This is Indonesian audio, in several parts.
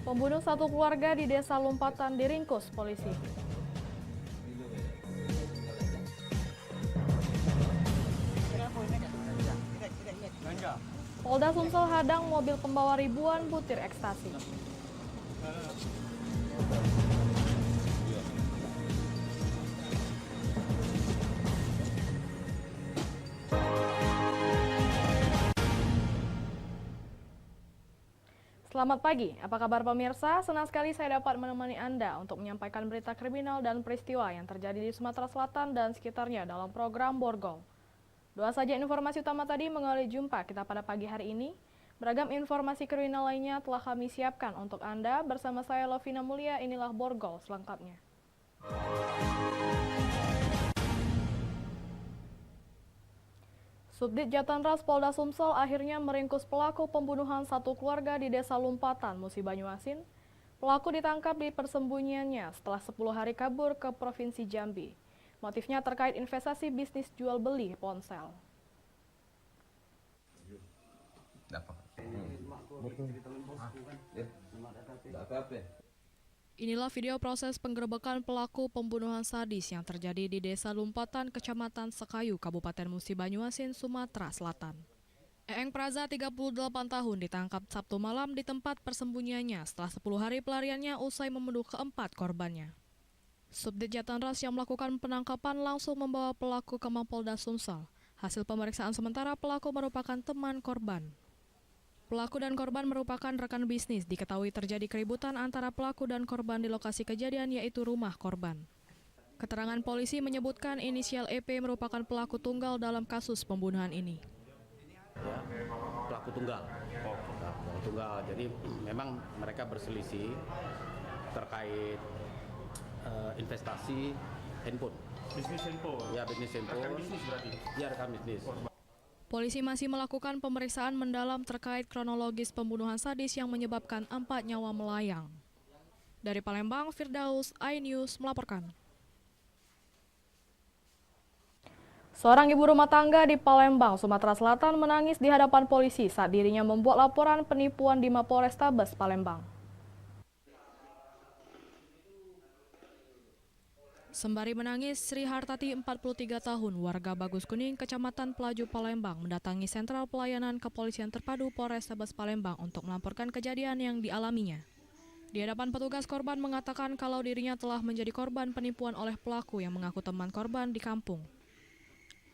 Pembunuh satu keluarga di Desa Lumpatan diringkus polisi. Polda Sumsel hadang mobil pembawa ribuan butir ekstasi. Selamat pagi, apa kabar pemirsa? Senang sekali saya dapat menemani Anda untuk menyampaikan berita kriminal dan peristiwa yang terjadi di Sumatera Selatan dan sekitarnya dalam program Borgol. Doa saja informasi utama tadi mengawali jumpa kita pada pagi hari ini. Beragam informasi kriminal lainnya telah kami siapkan untuk Anda. Bersama saya Lovina Mulia, inilah Borgol selengkapnya. Subdit Jatanras Polda Sumsel akhirnya meringkus pelaku pembunuhan satu keluarga di Desa Lumpatan, Musi Banyuasin. Pelaku ditangkap di persembunyiannya setelah 10 hari kabur ke Provinsi Jambi. Motifnya terkait investasi bisnis jual beli ponsel. Inilah video proses penggerebekan pelaku pembunuhan sadis yang terjadi di Desa Lumpatan, Kecamatan Sekayu, Kabupaten Musi Banyuasin, Sumatera Selatan. Eeng Praza, 38 tahun, ditangkap Sabtu malam di tempat persembunyiannya setelah 10 hari pelariannya usai membunuh keempat korbannya. Subdit Jatanras yang melakukan penangkapan langsung membawa pelaku ke Mapolda Sumsel. Hasil pemeriksaan sementara pelaku merupakan teman korban. Pelaku dan korban merupakan rekan bisnis. Diketahui terjadi keributan antara pelaku dan korban di lokasi kejadian, yaitu rumah korban. Keterangan polisi menyebutkan inisial EP merupakan pelaku tunggal dalam kasus pembunuhan ini. Ya, pelaku tunggal. Pelaku tunggal. Jadi memang mereka berselisih terkait investasi handphone. Bisnis handphone? Ya, bisnis handphone. Rekan bisnis berarti? Ya, rekan bisnis. Polisi masih melakukan pemeriksaan mendalam terkait kronologis pembunuhan sadis yang menyebabkan 4 nyawa melayang. Dari Palembang, Firdaus, iNews melaporkan. Seorang ibu rumah tangga di Palembang, Sumatera Selatan menangis di hadapan polisi saat dirinya membuat laporan penipuan di Mapolrestabes Palembang. Sembari menangis, Sri Hartati, 43 tahun, warga Bagus Kuning, Kecamatan Pelaju, Palembang, mendatangi Sentral Pelayanan Kepolisian Terpadu Polrestabes Palembang untuk melaporkan kejadian yang dialaminya. Di hadapan petugas, korban mengatakan kalau dirinya telah menjadi korban penipuan oleh pelaku yang mengaku teman korban di kampung.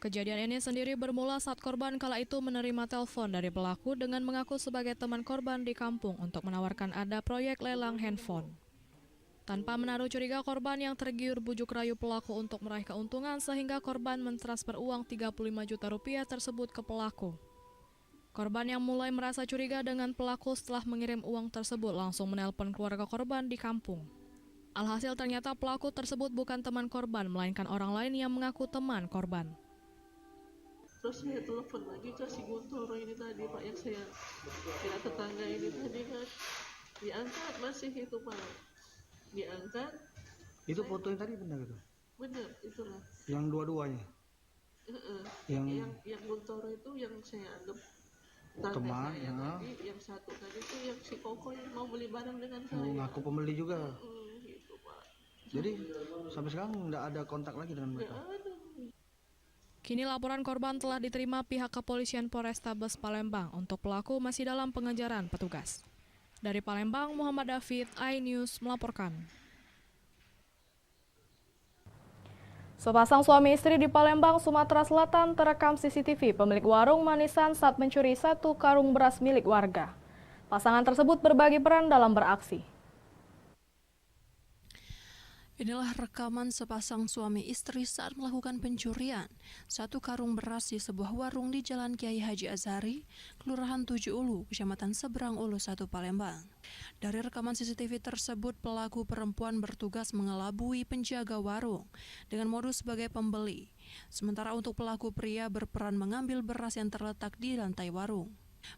Kejadian ini sendiri bermula saat korban kala itu menerima telepon dari pelaku dengan mengaku sebagai teman korban di kampung untuk menawarkan ada proyek lelang handphone. Tanpa menaruh curiga, korban yang tergiur bujuk rayu pelaku untuk meraih keuntungan sehingga korban mentransfer uang 35 juta rupiah tersebut ke pelaku. Korban yang mulai merasa curiga dengan pelaku setelah mengirim uang tersebut langsung menelpon keluarga korban di kampung. Alhasil ternyata pelaku tersebut bukan teman korban, melainkan orang lain yang mengaku teman korban. Terus saya telepon lagi ke si Guntoro ini tadi, Pak, yang saya tetangga ini tadi kan. Diangkat masih itu, Pak. Diangkat. Itu foto yang tadi benar gitu? Benar, itulah. Yang dua-duanya? Yang Guntoro itu yang saya anggap teman, saya tadi. Yang satu tadi itu yang si Koko yang mau beli barang dengan saya. Ngaku pembeli juga? Gitu, Pak. Jadi sampai sekarang nggak ada kontak lagi dengan mereka? Nggak ada. Kini laporan korban telah diterima pihak kepolisian Polrestabes Palembang. Untuk pelaku masih dalam pengejaran petugas. Dari Palembang, Muhammad David, iNews melaporkan. Sepasang suami istri di Palembang, Sumatera Selatan terekam CCTV pemilik warung manisan saat mencuri 1 karung beras milik warga. Pasangan tersebut berbagi peran dalam beraksi. Inilah rekaman sepasang suami istri saat melakukan pencurian 1 karung beras di sebuah warung di Jalan Kiai Haji Azhari, Kelurahan 7 Ulu, Kecamatan Seberang Ulu 1, Palembang. Dari rekaman CCTV tersebut, pelaku perempuan bertugas mengelabui penjaga warung dengan modus sebagai pembeli. Sementara untuk pelaku pria berperan mengambil beras yang terletak di lantai warung.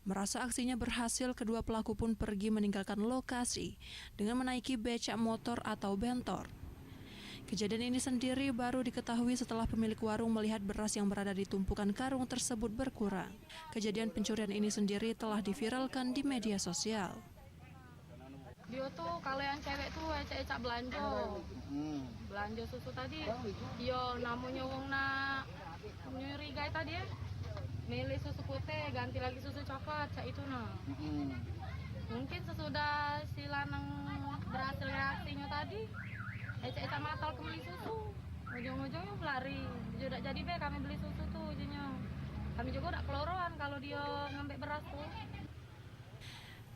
Merasa aksinya berhasil, kedua pelaku pun pergi meninggalkan lokasi dengan menaiki becak motor atau bentor. Kejadian ini sendiri baru diketahui setelah pemilik warung melihat beras yang berada di tumpukan karung tersebut berkurang. Kejadian pencurian ini sendiri telah diviralkan di media sosial. Dia tuh kalau yang cewek tuh ecak-ecak belanja susu tadi. Yo namanya wong nak nyurigai tadi ya. Milih susu putih ganti lagi susu coklat cak itu nah. Mungkin sesudah si lanang berhasil reaksinya tadi, ecak-ecak matal kembali susu. Ujung-ujungnya pelari. Sudah jadi kami beli susu tuh ujungnya. Kami juga udah keloroan kalau dia ngambil beras tuh.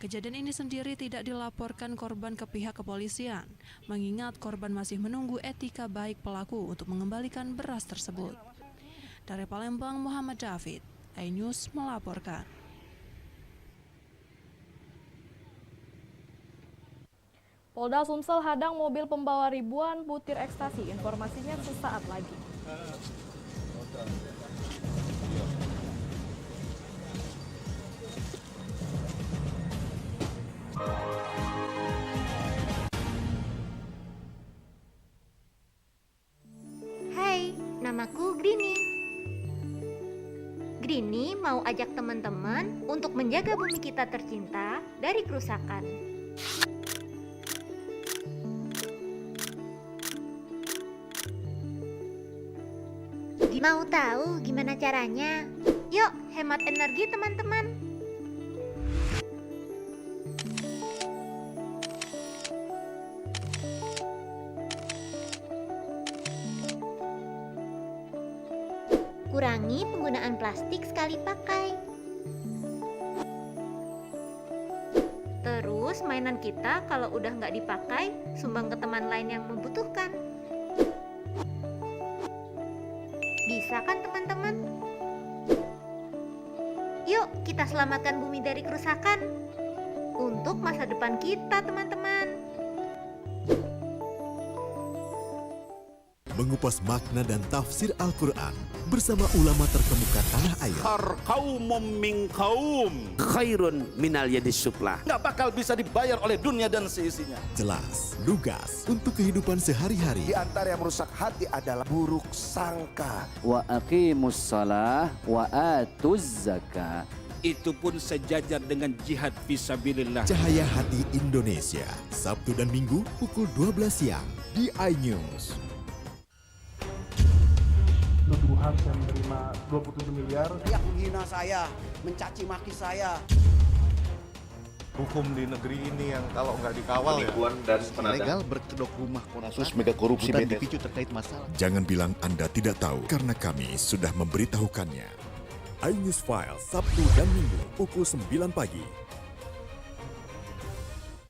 Kejadian ini sendiri tidak dilaporkan korban ke pihak kepolisian, mengingat korban masih menunggu etika baik pelaku untuk mengembalikan beras tersebut. Dari Palembang, Muhammad David, iNews melaporkan. Polda Sumsel hadang mobil pembawa ribuan butir ekstasi. Informasinya sesaat lagi. Hai, namaku Grini. Grini mau ajak teman-teman untuk menjaga bumi kita tercinta dari kerusakan. Mau tahu gimana caranya? Yuk, hemat energi teman-teman. Kurangi penggunaan plastik sekali pakai. Terus mainan kita kalau udah nggak dipakai, sumbang ke teman lain yang membutuhkan. Bisa kan teman-teman? Yuk kita selamatkan bumi dari kerusakan untuk masa depan kita teman-teman. Mengupas makna dan tafsir Al-Quran bersama ulama terkemuka tanah air. Qaumum min qaum khairun minal yadis suflah. Nggak bakal bisa dibayar oleh dunia dan seisinya. Jelas, lugas untuk kehidupan sehari-hari. Di antara yang merusak hati adalah buruk sangka. Wa aqimus shalah wa atuz zakah. Itu pun sejajar dengan jihad fisabilillah. Cahaya Hati Indonesia, Sabtu dan Minggu pukul 12 siang di iNews. Nuduhan saya menerima 27 miliar. Dia menghina saya, mencaci maki saya. Hukum di negeri ini yang kalau nggak dikawal penipuan dan legal berkedok rumah kasus mega korupsi dipicu terkait masalah. Jangan bilang Anda tidak tahu karena kami sudah memberitahukannya. iNews File Sabtu dan Minggu pukul 9 pagi.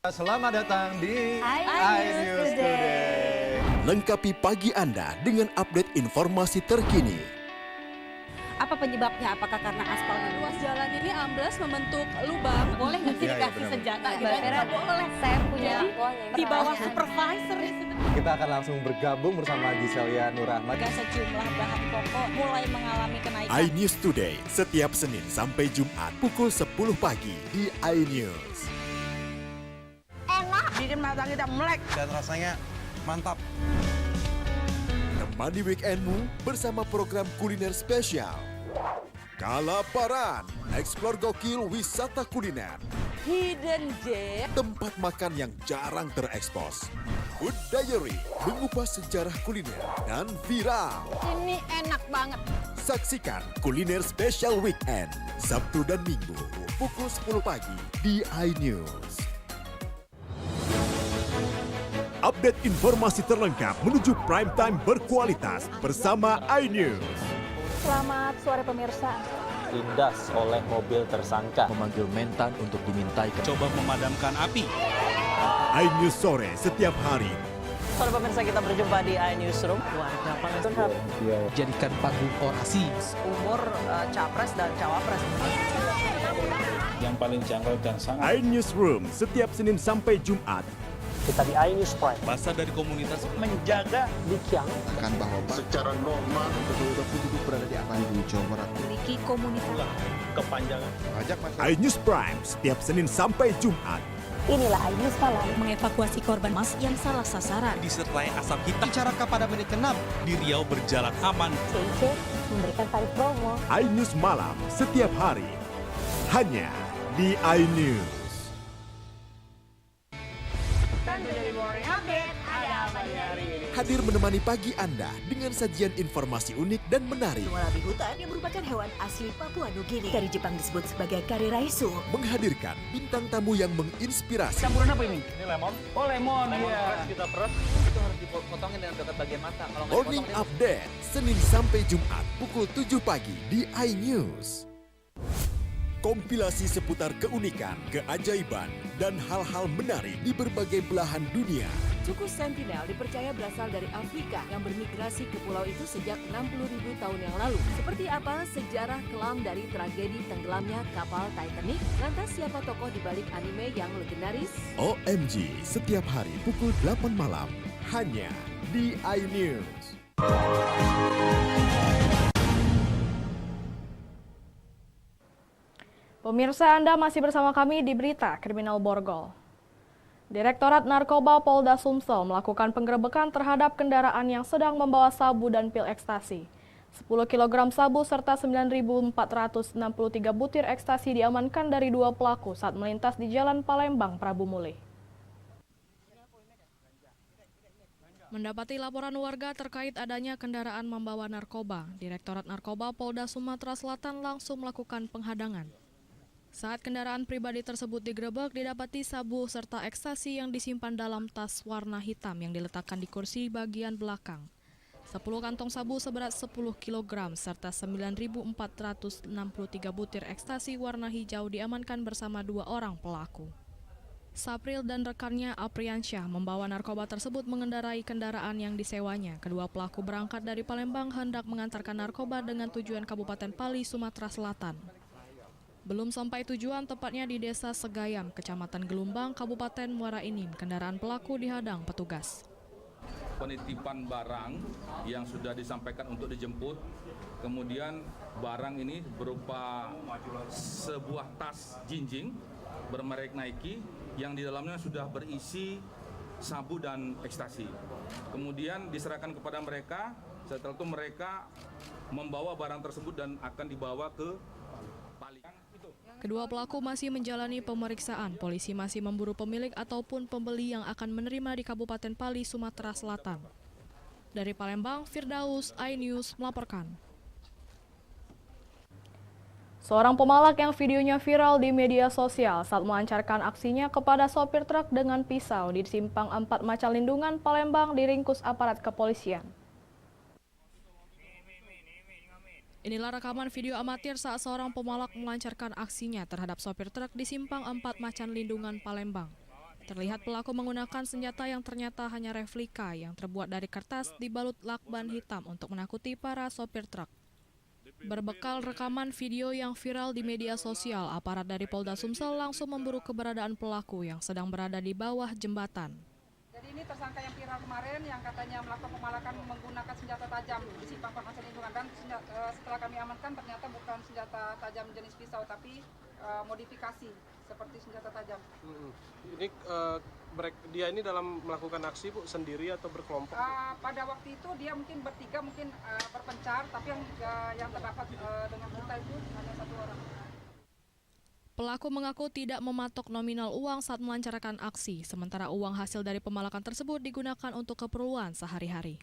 Selamat datang di iNews Today. Lengkapi pagi Anda dengan update informasi terkini. Apa penyebabnya? Apakah karena aspal ruas jalan ini amblas membentuk lubang? Boleh nggak sih dikasih senjata? Nggak boleh. Saya punya di bawah supervisor. Kita akan langsung bergabung bersama Giselia Nurahmat. Sejumlah bahan pokok mulai mengalami kenaikan. iNews Today setiap Senin sampai Jumat pukul 10 pagi di iNews. Enak, bikin mata kita melek dan rasanya mantap. Temani weekendmu bersama program kuliner spesial. Kalaparan, eksplor gokil wisata kuliner. Hidden Gem, tempat makan yang jarang terekspos. Food Diary, mengupas sejarah kuliner dan viral. Ini enak banget. Saksikan kuliner spesial weekend, Sabtu dan Minggu, pukul 10 pagi di iNews. Update informasi terlengkap menuju prime time berkualitas bersama iNews. Selamat sore pemirsa. Ditindas oleh mobil tersangka. Memanggil mentan untuk dimintai. Coba memadamkan api. iNews sore setiap hari. Sore pemirsa, kita berjumpa di iNewsroom. Warga Palestina jadikan panggung orasi. Umur capres dan cawapres. Yang paling jangkau dan sangat. iNewsroom setiap Senin sampai Jumat. Kita di iNews Prime. Masa dari komunitas menjaga Dikyang akan bahwa secara normal betul-betul penduduk berada di Bandung, Jawa Barat. Memiliki komunitas kepanjangan. iNews Prime setiap Senin sampai Jumat. Inilah iNews Malam mengevakuasi korban mas yang salah sasaran. Disertai asap hitam. Bicara pada menit ke-6 di Riau berjalan aman. CIC memberikan tarif promo. iNews Malam setiap hari hanya di iNews. hadir menemani pagi Anda dengan sajian informasi unik dan menarik. Walabi hutan yang merupakan hewan asli Papua Nugini dari Jepang disebut sebagai kariraisu. Menghadirkan bintang tamu yang menginspirasi. Campuran apa ini? Ini lemon. Oh, lemon Peras kita peras, itu harus dipotongin dengan dekat bagian mata. Kalau nggak Morning dipotong, Update, Senin sampai Jumat pukul 7 pagi di iNews. Kompilasi seputar keunikan, keajaiban, dan hal-hal menarik di berbagai belahan dunia. Suku Sentinel dipercaya berasal dari Afrika yang bermigrasi ke pulau itu sejak 60.000 tahun yang lalu. Seperti apa sejarah kelam dari tragedi tenggelamnya kapal Titanic? Lantas siapa tokoh di balik anime yang legendaris? OMG, setiap hari pukul 8 malam, hanya di iNews. Pemirsa, Anda masih bersama kami di Berita Kriminal Borgol. Direktorat Narkoba Polda Sumsel melakukan penggerebekan terhadap kendaraan yang sedang membawa sabu dan pil ekstasi. 10 kg sabu serta 9.463 butir ekstasi diamankan dari 2 pelaku saat melintas di Jalan Palembang, Prabu Mulih. Mendapati laporan warga terkait adanya kendaraan membawa narkoba, Direktorat Narkoba Polda Sumatera Selatan langsung melakukan penghadangan. Saat kendaraan pribadi tersebut digerebek, didapati sabu serta ekstasi yang disimpan dalam tas warna hitam yang diletakkan di kursi bagian belakang. 10 kantong sabu seberat 10 kg serta 9.463 butir ekstasi warna hijau diamankan bersama 2 orang pelaku. Sapril dan rekannya Apriansyah membawa narkoba tersebut mengendarai kendaraan yang disewanya. Kedua pelaku berangkat dari Palembang hendak mengantarkan narkoba dengan tujuan Kabupaten Pali, Sumatera Selatan. Belum sampai tujuan, tepatnya di Desa Segayam, Kecamatan Gelumbang, Kabupaten Muara Enim, kendaraan pelaku dihadang petugas. Penitipan barang yang sudah disampaikan untuk dijemput, kemudian barang ini berupa sebuah tas jinjing bermerek Nike yang di dalamnya sudah berisi sabu dan ekstasi. Kemudian diserahkan kepada mereka, setelah itu mereka membawa barang tersebut dan akan dibawa ke Pali. Kedua pelaku masih menjalani pemeriksaan. Polisi masih memburu pemilik ataupun pembeli yang akan menerima di Kabupaten Pali, Sumatera Selatan. Dari Palembang, Firdaus, iNews melaporkan. Seorang pemalak yang videonya viral di media sosial saat melancarkan aksinya kepada sopir truk dengan pisau di Simpang 4 Macalindungan, Palembang diringkus aparat kepolisian. Inilah rekaman video amatir saat seorang pemalak melancarkan aksinya terhadap sopir truk di Simpang 4 Macan Lindungan, Palembang. Terlihat pelaku menggunakan senjata yang ternyata hanya replika yang terbuat dari kertas dibalut lakban hitam untuk menakuti para sopir truk. Berbekal rekaman video yang viral di media sosial, aparat dari Polda Sumsel langsung memburu keberadaan pelaku yang sedang berada di bawah jembatan. Jadi ini tersangka yang viral kemarin yang katanya melakukan pemalakan menggunakan senjata tajam di Simpang 4 Macan Lindungan, dan setelah kami amankan ternyata bukan senjata tajam jenis pisau tapi modifikasi seperti senjata tajam. Ini dia ini dalam melakukan aksi Bu sendiri atau berkelompok? Pada waktu itu dia mungkin bertiga, mungkin berpencar, tapi yang terdapat dengan kita itu hanya 1 orang. Pelaku mengaku tidak mematok nominal uang saat melancarkan aksi, sementara uang hasil dari pemalakan tersebut digunakan untuk keperluan sehari-hari.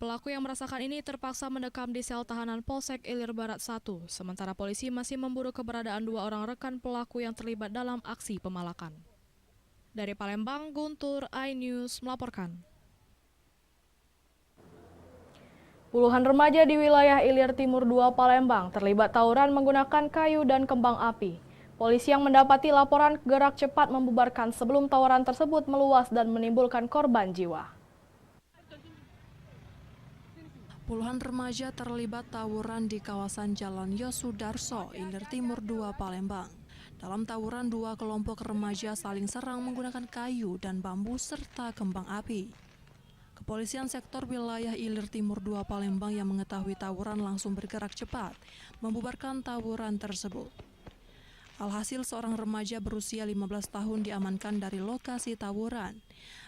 Pelaku yang merasakan ini terpaksa mendekam di sel tahanan Polsek Ilir Barat 1, sementara polisi masih memburu keberadaan 2 orang rekan pelaku yang terlibat dalam aksi pemalakan. Dari Palembang, Guntur, iNews melaporkan. Puluhan remaja di wilayah Ilir Timur 2 Palembang terlibat tawuran menggunakan kayu dan kembang api. Polisi yang mendapati laporan gerak cepat membubarkan sebelum tawuran tersebut meluas dan menimbulkan korban jiwa. Puluhan remaja terlibat tawuran di kawasan Jalan Yosudarso, Ilir Timur 2 Palembang. Dalam tawuran, 2 kelompok remaja saling serang menggunakan kayu dan bambu serta kembang api. Kepolisian sektor wilayah Ilir Timur 2 Palembang yang mengetahui tawuran langsung bergerak cepat membubarkan tawuran tersebut. Alhasil seorang remaja berusia 15 tahun diamankan dari lokasi tawuran.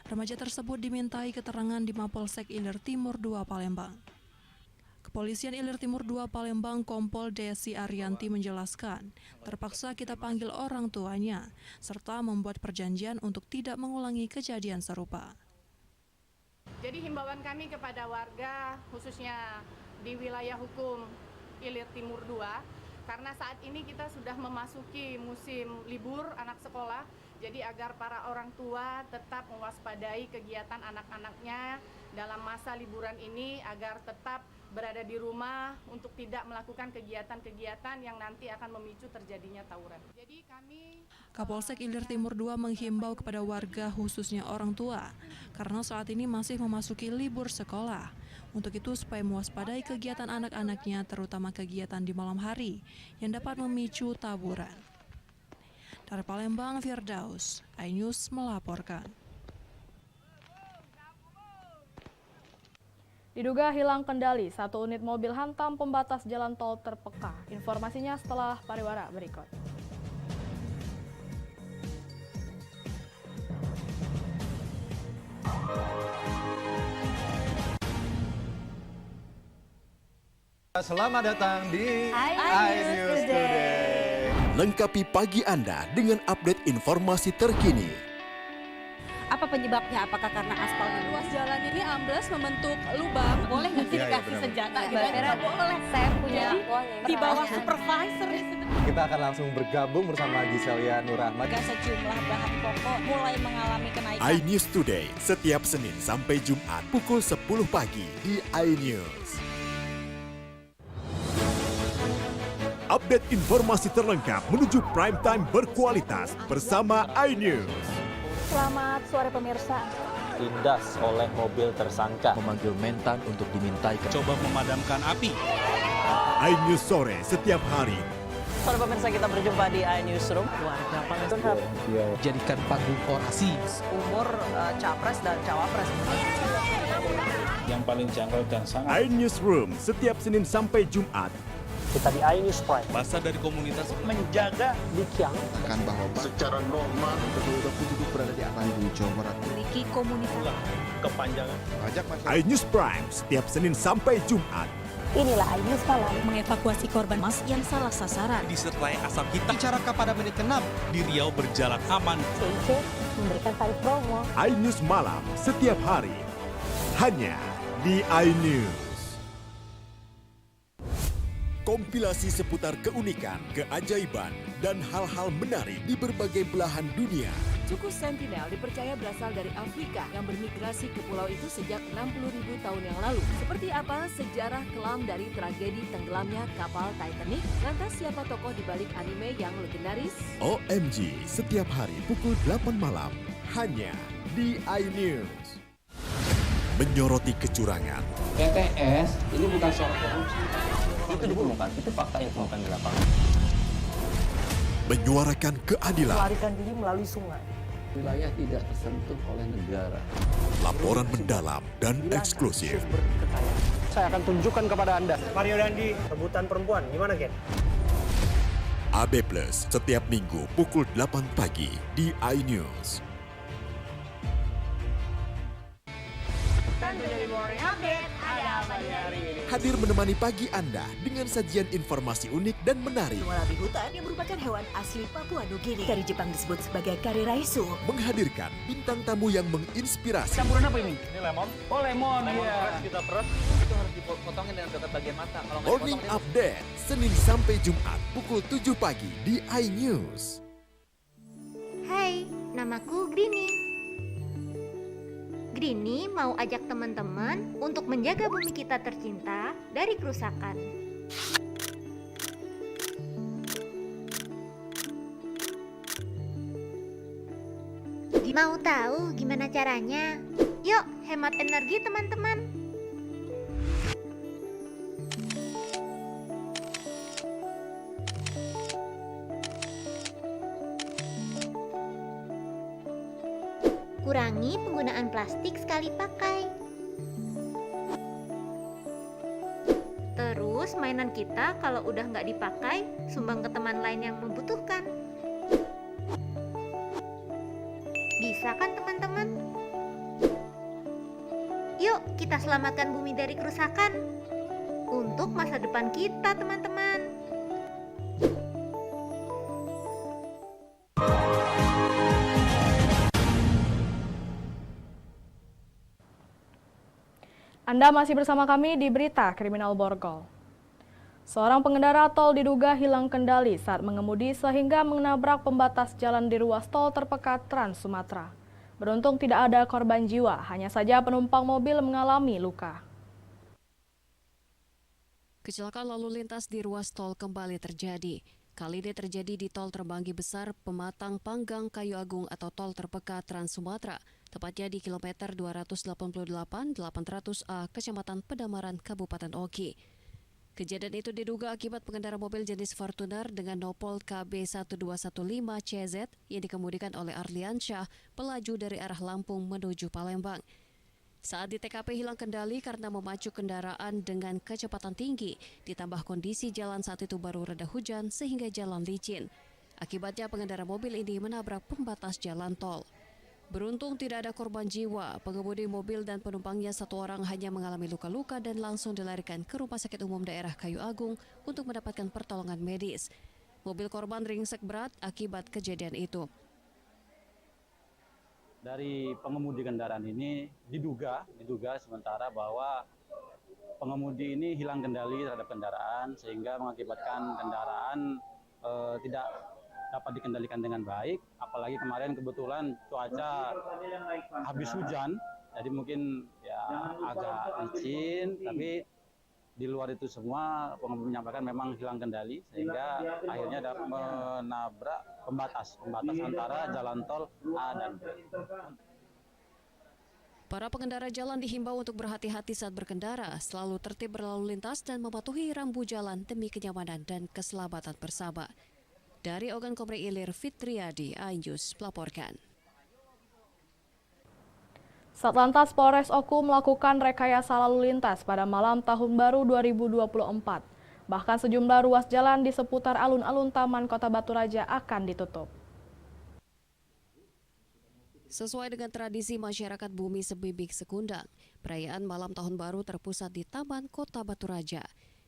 Remaja tersebut dimintai keterangan di Mapolsek Ilir Timur 2 Palembang. Kepolisian Ilir Timur 2 Palembang Kompol Desi Arianti menjelaskan, terpaksa kita panggil orang tuanya, serta membuat perjanjian untuk tidak mengulangi kejadian serupa. Jadi himbauan kami kepada warga khususnya di wilayah hukum Ilir Timur 2, karena saat ini kita sudah memasuki musim libur anak sekolah, jadi agar para orang tua tetap mewaspadai kegiatan anak-anaknya dalam masa liburan ini agar tetap berada di rumah untuk tidak melakukan kegiatan-kegiatan yang nanti akan memicu terjadinya tawuran. Jadi kami Kapolsek Ilir Timur 2 menghimbau kepada warga khususnya orang tua karena saat ini masih memasuki libur sekolah. Untuk itu supaya mewaspadai kegiatan anak-anaknya terutama kegiatan di malam hari yang dapat memicu tawuran. Dari Palembang, Firdaus, iNews melaporkan. Diduga hilang kendali, satu unit mobil hantam pembatas jalan tol terpeka. Informasinya setelah pariwara berikut. Selamat datang di iNews Today. Lengkapi pagi Anda dengan update informasi terkini. Apa penyebabnya? Apakah karena aspalnya luas jalan ini amblas membentuk lubang? Boleh nggak sih dikasih senjata? Nggak boleh. Saya punya di bawah supervisor. Kita akan langsung bergabung bersama Giselia Nurahmat. Sejumlah bahan pokok mulai mengalami kenaikan. iNews Today setiap Senin sampai Jumat pukul 10 pagi di iNews. Update informasi terlengkap menuju prime time berkualitas bersama iNews. Selamat sore pemirsa. Tindas oleh mobil tersangka. Memanggil mentan untuk dimintai. Coba memadamkan api. iNews sore setiap hari. Sore pemirsa, kita berjumpa di iNewsroom. Warga Pangandaran jadikan panggung orasi. Umur capres dan cawapres. Yang paling jangkau dan sangat. iNewsroom setiap Senin sampai Jumat. Kita di iNews Prime. Masa dari komunitas menjaga Dikyang. Akan bahwa secara normal betul-betul duduk berada di atas di Jawa Barat. Memiliki komunitas. Kepanjangan. Ajak iNews Prime setiap Senin sampai Jumat. Inilah iNews Malam mengevakuasi korban mas yang salah sasaran. Disertai asap hitam. Bicara pada menit ke-6 di Riau berjalan aman. CIC memberikan tarif promo. iNews Malam setiap hari. Hanya di iNews. Kompilasi seputar keunikan, keajaiban, dan hal-hal menarik di berbagai belahan dunia. Suku Sentinel dipercaya berasal dari Afrika yang bermigrasi ke pulau itu sejak 60.000 tahun yang lalu. Seperti apa sejarah kelam dari tragedi tenggelamnya kapal Titanic? Lantas siapa tokoh di balik anime yang legendaris? OMG setiap hari pukul 8 malam hanya di iNews. Menyoroti kecurangan. PTS ini bukan soal korupsi. Itu ditemukan, itu fakta yang ditemukan di lapangan. Menyuarakan keadilan. Melarikan diri melalui sungai. Wilayah tidak tersentuh oleh negara. Laporan mendalam dan eksklusif. Saya akan tunjukkan kepada Anda. Mario Dandi, rebutan perempuan, gimana Ken? AB Plus setiap minggu pukul 8 pagi di iNews. Hadir menemani pagi Anda dengan sajian informasi unik dan menarik. Wallaby hutan yang merupakan hewan asli Papua Nugini. Dari Jepang disebut sebagai kare raisu. Menghadirkan bintang tamu yang menginspirasi. Campuran apa ini? Ini lemon. Oh lemon, Peras kita peras. Itu harus dipotongin dengan dekat bagian mata. Kalau nggak Morning dipotongin, Update Senin sampai Jumat pukul 7 pagi di iNews. Hai, namaku Grini. Grini mau ajak teman-teman untuk menjaga bumi kita tercinta dari kerusakan. Mau tahu gimana caranya? Yuk, hemat energi teman-teman. Kurangi penggunaan plastik sekali pakai. Terus mainan kita kalau udah nggak dipakai, sumbang ke teman lain yang membutuhkan. Bisa kan teman-teman? Yuk kita selamatkan bumi dari kerusakan untuk masa depan kita teman-teman. Anda masih bersama kami di Berita Kriminal Borgol. Seorang pengendara tol diduga hilang kendali saat mengemudi sehingga menabrak pembatas jalan di ruas tol terpekat Trans Sumatera. Beruntung tidak ada korban jiwa, hanya saja penumpang mobil mengalami luka. Kecelakaan lalu lintas di ruas tol kembali terjadi. Kali ini terjadi di tol Terbanggi Besar, Pematang, Panggang, Kayu Agung atau tol terpekat Trans Sumatera, tepatnya di kilometer 288-800A, Kecamatan Pedamaran, Kabupaten Oki. Kejadian itu diduga akibat pengendara mobil jenis Fortuner dengan nopol KB1215CZ yang dikemudikan oleh Arliansyah, pelaju dari arah Lampung menuju Palembang. Saat di TKP hilang kendali karena memacu kendaraan dengan kecepatan tinggi, ditambah kondisi jalan saat itu baru reda hujan sehingga jalan licin. Akibatnya pengendara mobil ini menabrak pembatas jalan tol. Beruntung tidak ada korban jiwa, pengemudi mobil dan penumpangnya satu orang hanya mengalami luka-luka dan langsung dilarikan ke Rumah Sakit Umum Daerah Kayu Agung untuk mendapatkan pertolongan medis. Mobil korban ringsek berat akibat kejadian itu. Dari pengemudi kendaraan ini diduga sementara bahwa pengemudi ini hilang kendali terhadap kendaraan sehingga mengakibatkan kendaraan tidak dapat dikendalikan dengan baik, apalagi kemarin kebetulan cuaca habis hujan, jadi mungkin ya agak licin, tapi di luar itu semua pengemudi menyampaikan memang hilang kendali sehingga akhirnya menabrak pembatas antara jalan tol A dan B. Para pengendara jalan dihimbau untuk berhati-hati saat berkendara, selalu tertib berlalu lintas dan mematuhi rambu jalan demi kenyamanan dan keselamatan bersama. Dari Ogan Komre Ilir, Fitriadi, iNews melaporkan. Satlantas Polres Oku melakukan rekayasa lalu lintas pada malam Tahun Baru 2024. Bahkan sejumlah ruas jalan di seputar alun-alun Taman Kota Batu Raja akan ditutup. Sesuai dengan tradisi masyarakat Bumi Sebibik Sekundang, perayaan malam Tahun Baru terpusat di Taman Kota Batu Raja.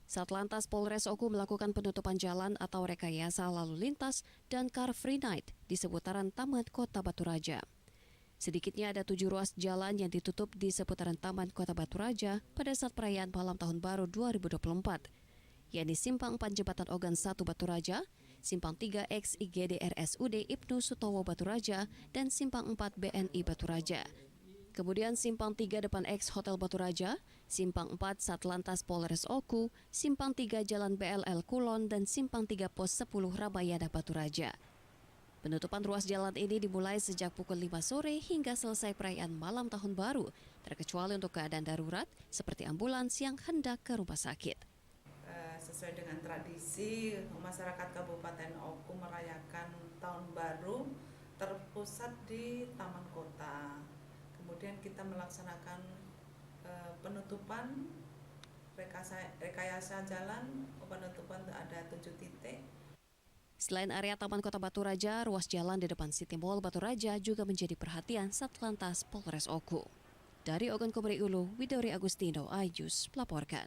Satlantas Polres Oku melakukan penutupan jalan atau rekayasa lalu lintas dan Car Free Night di seputaran Taman Kota Batu Raja. Sedikitnya ada 7 ruas jalan yang ditutup di seputaran Taman Kota Batu Raja pada saat perayaan malam Tahun Baru 2024, yakni Simpang 4 Jembatan Ogan 1 Batu Raja, Simpang 3 X IGD RSUD Ibnu Sutowo Batu Raja, dan Simpang 4 BNI Batu Raja. Kemudian Simpang 3 depan X Hotel Batu Raja, Simpang 4 Satlantas Polres Oku, Simpang 3 Jalan BLL Kulon, dan Simpang 3 Pos 10 Ramayana Batu Raja. Penutupan ruas jalan ini dimulai sejak pukul 5 sore hingga selesai perayaan malam Tahun Baru, terkecuali untuk keadaan darurat seperti ambulans yang hendak ke rumah sakit. Sesuai dengan tradisi, masyarakat Kabupaten Oku merayakan Tahun Baru terpusat di Taman Kota. Kemudian kita melaksanakan penutupan rekayasa jalan, penutupan ada 7 titik. Selain area Taman Kota Batu Raja, ruas jalan di depan City Mall Batu Raja juga menjadi perhatian Satlantas Polres Oku. Dari Ogan Komre Ulu, Widori Agustino, iNews melaporkan.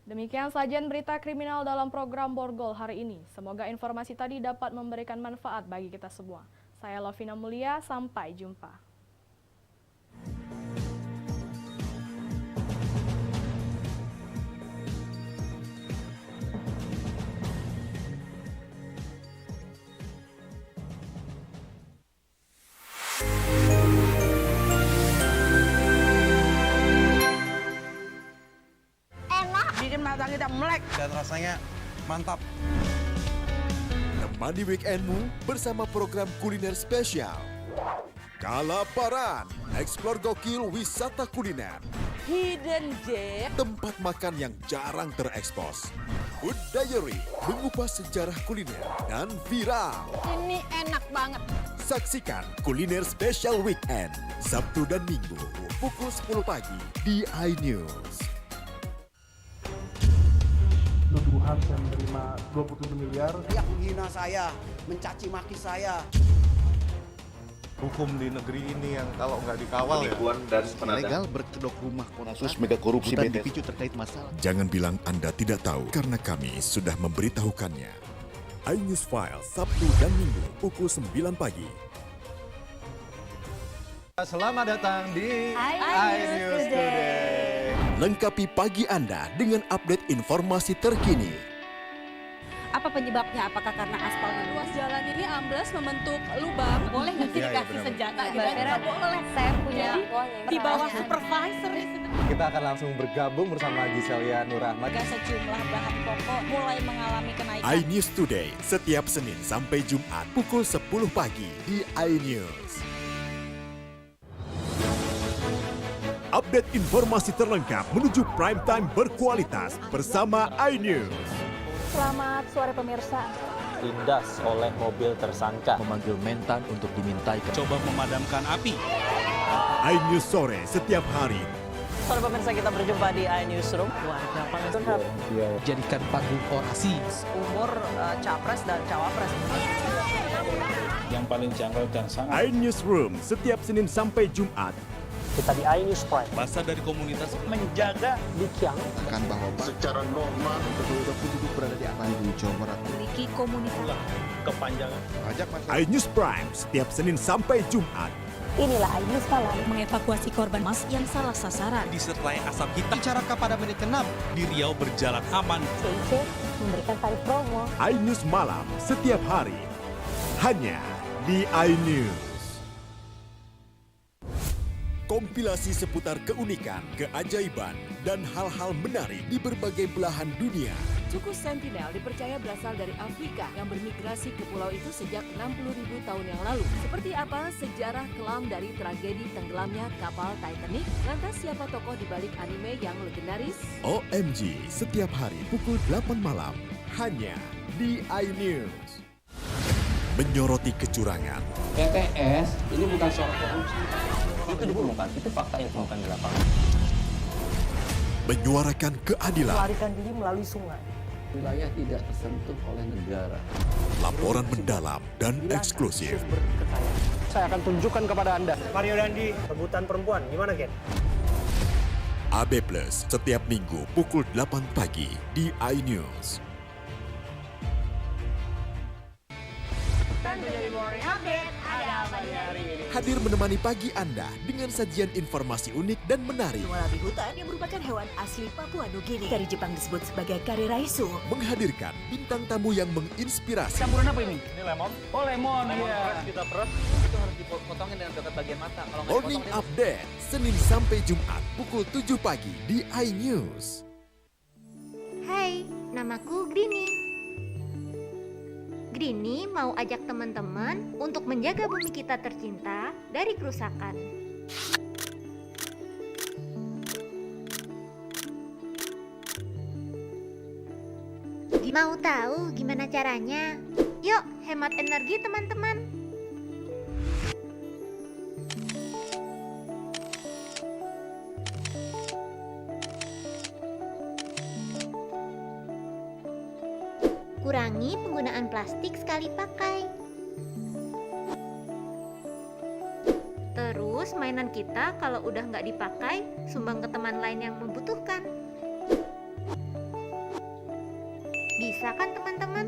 Demikian sajian berita kriminal dalam program Borgol hari ini. Semoga informasi tadi dapat memberikan manfaat bagi kita semua. Saya Lovina Mulia, sampai jumpa. Enak, bikin mata kita melek dan rasanya mantap. Temani weekendmu bersama program kuliner spesial. Kalaparan, eksplor gokil wisata kuliner. Hidden Gem, tempat makan yang jarang terekspos. Food Diary, mengupas sejarah kuliner dan viral. ini enak banget. Saksikan kuliner spesial weekend, Sabtu dan Minggu, pukul 10 pagi di iNews. Tuduhan saya menerima 27 miliar. Yang menghina saya, mencaci maki saya. Hukum di negeri ini yang kalau nggak dikawal penipuan dan ilegal berkedok rumah kasus mega korupsi BTS dipicu terkait masalah. Jangan bilang Anda tidak tahu karena kami sudah memberitahukannya. iNews File Sabtu dan Minggu pukul 9 pagi. Selamat datang di iNews Today. Lengkapi pagi Anda dengan update informasi terkini. Apa penyebabnya? Apakah karena aspalnya luas jalan ini amblas membentuk lubang? Boleh nggak sih dikasih senjata? Nggak boleh. Saya punya di bawah supervisor. Kita akan langsung bergabung bersama Giselia Nurahmat. Sejumlah bahan pokok mulai mengalami kenaikan. iNews Today setiap Senin sampai Jumat pukul 10 pagi di iNews. Update informasi terlengkap menuju prime time berkualitas bersama iNews. Selamat sore pemirsa. Tindas oleh mobil tersangka. Memanggil mentan untuk dimintai. Coba memadamkan api. iNews sore setiap hari. Sore pemirsa, kita berjumpa di iNewsroom. Warga Pangandaran harap jadikan panggung orasi umur capres dan cawapres. Yang paling janggal dan sangat. iNewsroom setiap Senin sampai Jumat. Kita di iNews Prime. Masa dari komunitas menjaga Bikiang Akan bahwa secara normal kedua penduduk berada di Bandung, Jawa Barat. Memiliki komunitas. kepanjangan. iNews Prime setiap Senin sampai Jumat. Inilah iNews Malam mengevakuasi korban mas yang salah sasaran. Disertai asap hitam. Bicara pada menit ke-6 di Riau berjalan aman. CIC memberikan tarif promo. iNews Malam setiap hari. Hanya di iNews. Kompilasi seputar keunikan, keajaiban, dan hal-hal menarik di berbagai belahan dunia. Suku Sentinel dipercaya berasal dari Afrika yang bermigrasi ke pulau itu sejak 60.000 tahun yang lalu. Seperti apa sejarah kelam dari tragedi tenggelamnya kapal Titanic? Lantas siapa tokoh di balik anime yang legendaris? OMG setiap hari pukul 8 malam. Hanya di iNews. Menyoroti kecurangan. PTS ini bukan soal korupsi. Itu ditemukan, itu fakta yang ditemukan di lapangan. Menyuarakan keadilan. Melarikan diri melalui sungai. Wilayah tidak tersentuh oleh negara. Laporan mendalam dan eksklusif. Saya akan tunjukkan kepada Anda. Mario Dandi, rebutan perempuan, gimana Ken? AB Plus setiap minggu pukul 8 pagi di iNews. Hadir menemani pagi Anda dengan sajian informasi unik dan menarik. Wallaby hutan yang merupakan hewan asli Papua Nugini. Dari Jepang disebut sebagai kariraisu. Menghadirkan bintang tamu yang menginspirasi. Campuran apa ini? Ini lemon. Oh, lemon. Iya. Kita peras. Itu harus dipotongin dengan dekat bagian mata. Kalau nggak Morning dipotong, Update Senin sampai Jumat pukul 7 pagi di iNews. Hai, namaku Grini. Grini mau ajak teman-teman untuk menjaga bumi kita tercinta dari kerusakan. Mau tahu gimana caranya? Yuk, hemat energi teman-teman. Kurangi penggunaan plastik sekali pakai. Terus mainan kita kalau udah nggak dipakai, sumbang ke teman lain yang membutuhkan. Bisa kan teman-teman?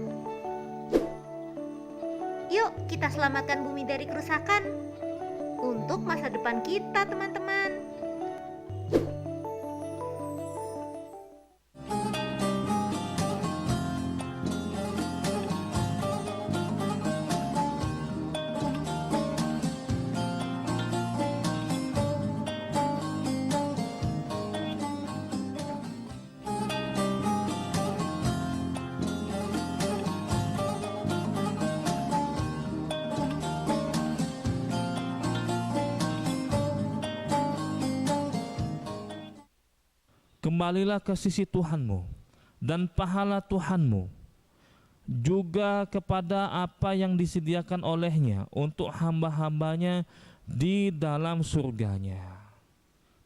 Yuk kita selamatkan bumi dari kerusakan. Untuk masa depan kita teman-teman. Kembalilah ke sisi Tuhanmu dan pahala Tuhanmu, juga kepada apa yang disediakan olehnya untuk hamba-hambanya di dalam surganya.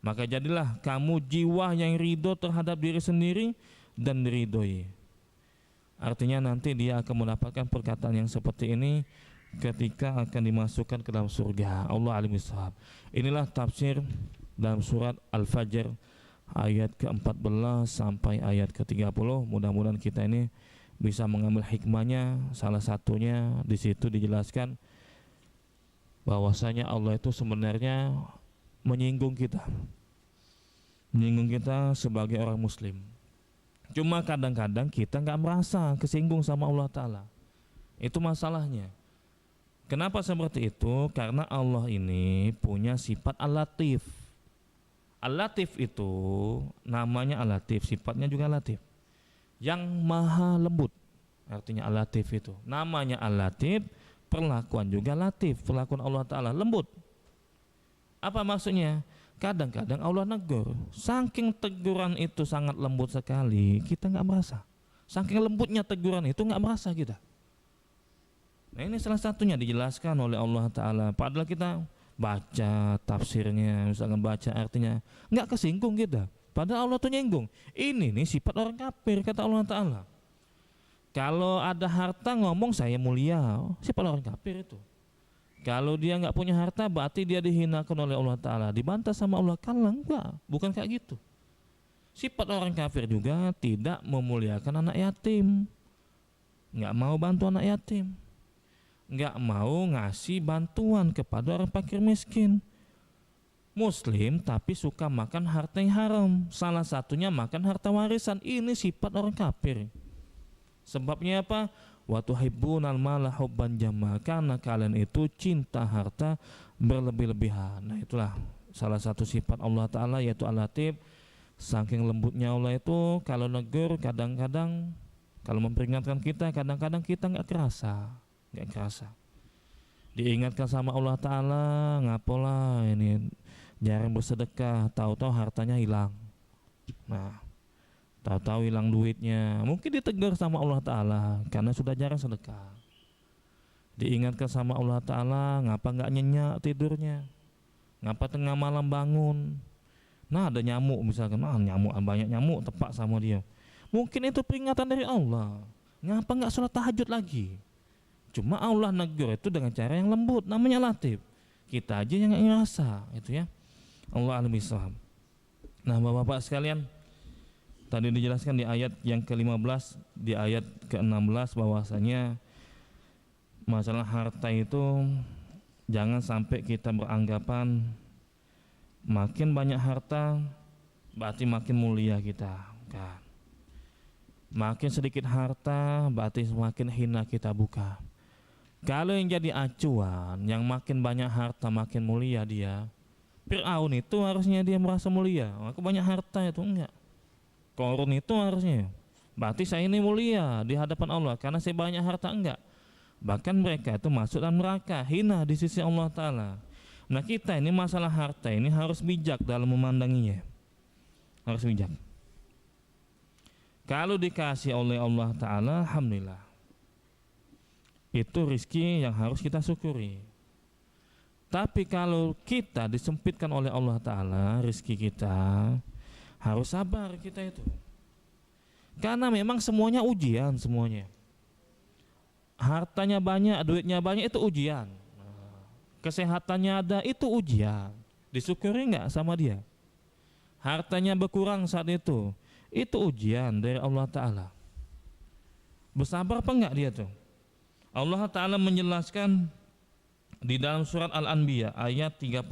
Maka jadilah kamu jiwa yang ridho terhadap diri sendiri dan diridhoi. Artinya nanti dia akan mendapatkan perkataan yang seperti ini ketika akan dimasukkan ke dalam surga. Allah alim bishawab. Inilah tafsir dalam surat Al-Fajr ayat ke-14 sampai ayat ke-30. Mudah-mudahan kita ini bisa mengambil hikmahnya. Salah satunya di situ dijelaskan bahwasanya Allah itu sebenarnya menyinggung kita sebagai orang muslim. Cuma kadang-kadang kita nggak merasa kesinggung sama Allah Ta'ala. Itu masalahnya. Kenapa seperti itu? Karena Allah ini punya sifat Al-Latif. Al-Latif itu namanya Al-Latif, sifatnya juga Latif, yang maha lembut. Artinya Al-Latif itu namanya Al-Latif, perlakuan juga Latif, perlakuan Allah Ta'ala lembut. Apa maksudnya? Kadang-kadang Allah negur, saking teguran itu sangat lembut sekali, kita nggak merasa. Saking lembutnya teguran itu nggak merasa kita. Nah, ini salah satunya dijelaskan oleh Allah Ta'ala. Padahal kita baca tafsirnya, misalkan baca artinya, nggak kesinggung kita. Padahal Allah tuh nyinggung. Ini nih sifat orang kafir, kata Allah Ta'ala. Kalau ada harta ngomong saya mulia, sifat orang kafir itu. Kalau dia nggak punya harta, berarti dia dihinakan oleh Allah Ta'ala, dibantah sama Allah. Kalau enggak, bukan kayak gitu. Sifat orang kafir juga tidak memuliakan anak yatim, nggak mau bantu anak yatim, nggak mau ngasih bantuan kepada orang fakir miskin. Muslim tapi suka makan harta yang haram, salah satunya makan harta warisan. Ini sifat orang kafir. Sebabnya apa? Wa tuhibbunal mala hubban jamma, karena kalian itu cinta harta berlebih-lebihan. Nah, itulah salah satu sifat Allah Ta'ala, yaitu Al-Latif. Saking lembutnya Allah itu, kalau negur kadang-kadang, kalau memperingatkan kita kadang-kadang kita nggak kerasa. Diingatkan sama Allah Ta'ala, ngapolah ini jarang bersedekah, tahu-tahu hartanya hilang. Nah, tahu-tahu hilang duitnya, mungkin ditegur sama Allah Ta'ala karena sudah jarang sedekah. Diingatkan sama Allah Ta'ala, ngapa nggak nyenyak tidurnya, ngapa tengah malam bangun. Nah, ada nyamuk misalkan, banyak nyamuk tepak sama dia. Mungkin itu peringatan dari Allah, ngapa nggak sholat tahajud lagi. Cuma Allah negur itu dengan cara yang lembut, namanya Latif. Kita aja yang nggak ngerasa, itu ya. Allah alam bisawab. Nah, bapak-bapak sekalian, tadi dijelaskan di ayat yang ke-15, di ayat ke-16 bahwasanya masalah harta itu jangan sampai kita beranggapan makin banyak harta berarti makin mulia kita, kan. Makin sedikit harta berarti semakin hina kita, bukan. Kalau yang jadi acuan, yang makin banyak harta makin mulia dia, Fir'aun itu harusnya dia merasa mulia, maka banyak harta itu enggak. Korun itu harusnya, berarti saya ini mulia di hadapan Allah karena saya banyak harta, enggak. Bahkan mereka itu masuk dalam neraka, hina di sisi Allah Ta'ala. Nah, kita ini masalah harta ini harus bijak dalam memandanginya, harus bijak. Kalau dikasih oleh Allah Ta'ala, alhamdulillah, itu rizki yang harus kita syukuri. Tapi kalau kita disempitkan oleh Allah Ta'ala rizki kita, harus sabar kita itu. Karena memang semuanya ujian, semuanya. Hartanya banyak, duitnya banyak, itu ujian. Kesehatannya ada, itu ujian. Disyukuri enggak sama dia? Hartanya berkurang saat itu ujian dari Allah Ta'ala. Bersabar apa enggak dia tuh? Allah Ta'ala menjelaskan di dalam surat Al-Anbiya ayat 35.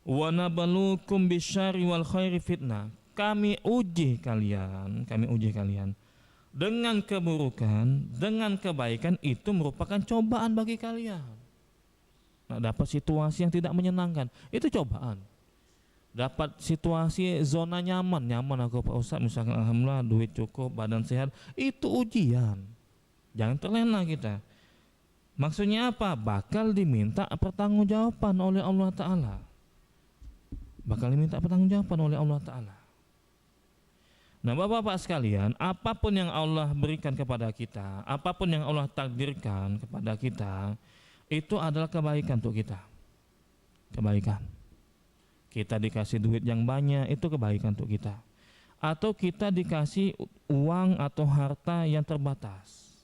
Wa nabluukum bisyarri wal khairi fitnah. Kami uji kalian dengan keburukan, dengan kebaikan, itu merupakan cobaan bagi kalian. Nah, dapat situasi yang tidak menyenangkan, itu cobaan. Dapat situasi zona nyaman aku Pak Ustaz, misalkan alhamdulillah duit cukup, badan sehat, itu ujian. Jangan terlena kita. Maksudnya apa? Bakal diminta pertanggungjawaban oleh Allah Ta'ala. Oleh Allah Ta'ala. Nah, bapak-bapak sekalian, apapun yang Allah berikan kepada kita, apapun yang Allah takdirkan kepada kita, itu adalah kebaikan untuk kita. Kebaikan. Kita dikasih duit yang banyak, itu kebaikan untuk kita. Atau kita dikasih uang atau harta yang terbatas,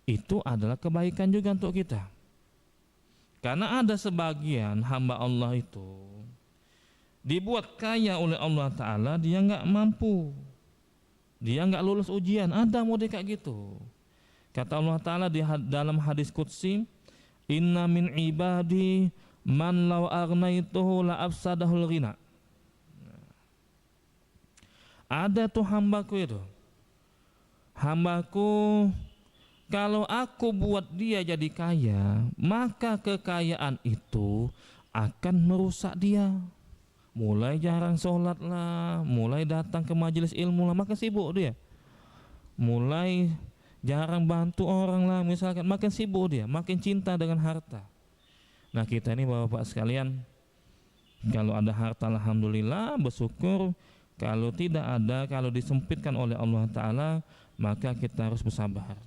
itu adalah kebaikan juga untuk kita. Karena ada sebagian hamba Allah itu dibuat kaya oleh Allah Ta'ala, dia nggak mampu, dia nggak lulus ujian. Ada model kayak gitu. Kata Allah Ta'ala di dalam hadis qudsi, Inna min ibadi man law agnaituhu la afsadahul ghina. Ada tuh hambaku itu. Hambaku, kalau aku buat dia jadi kaya, maka kekayaan itu akan merusak dia. Mulai jarang sholat lah, mulai datang ke majelis ilmu lah, makin sibuk dia. Mulai jarang bantu orang lah, misalkan, makin sibuk dia, makin cinta dengan harta. Nah kita ini bapak-bapak sekalian, kalau ada harta alhamdulillah bersyukur, kalau tidak ada, kalau disempitkan oleh Allah Ta'ala, maka kita harus bersabar.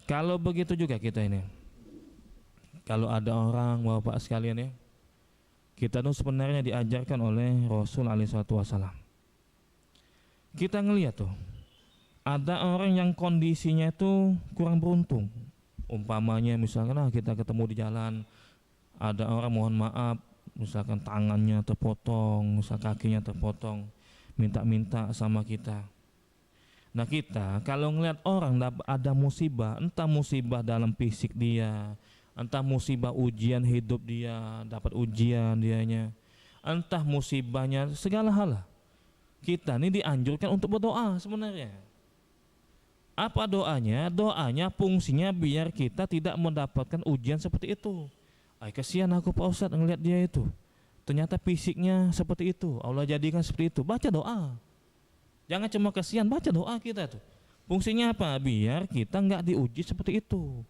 Kalau begitu juga kita ini, kalau ada orang bapak-bapak sekalian ya, kita tuh sebenarnya diajarkan oleh Rasul SAW. Kita ngelihat tuh, ada orang yang kondisinya itu kurang beruntung. Umpamanya misalkan kita ketemu di jalan, ada orang mohon maaf, misalkan tangannya terpotong, misal kakinya terpotong, minta-minta sama kita. Nah kita kalau ngelihat orang ada musibah, entah musibah dalam fisik dia, entah musibah ujian hidup dia, dapat ujian dianya, entah musibahnya, segala hal lah, kita ini dianjurkan untuk berdoa sebenarnya. Apa doanya? Doanya fungsinya biar kita tidak mendapatkan ujian seperti itu. Kasihan aku Pak Ustadz ngelihat dia itu, ternyata fisiknya seperti itu, Allah jadikan seperti itu. Baca doa, jangan cuma kasihan, baca doa kita tuh. Fungsinya apa? Biar kita nggak diuji seperti itu.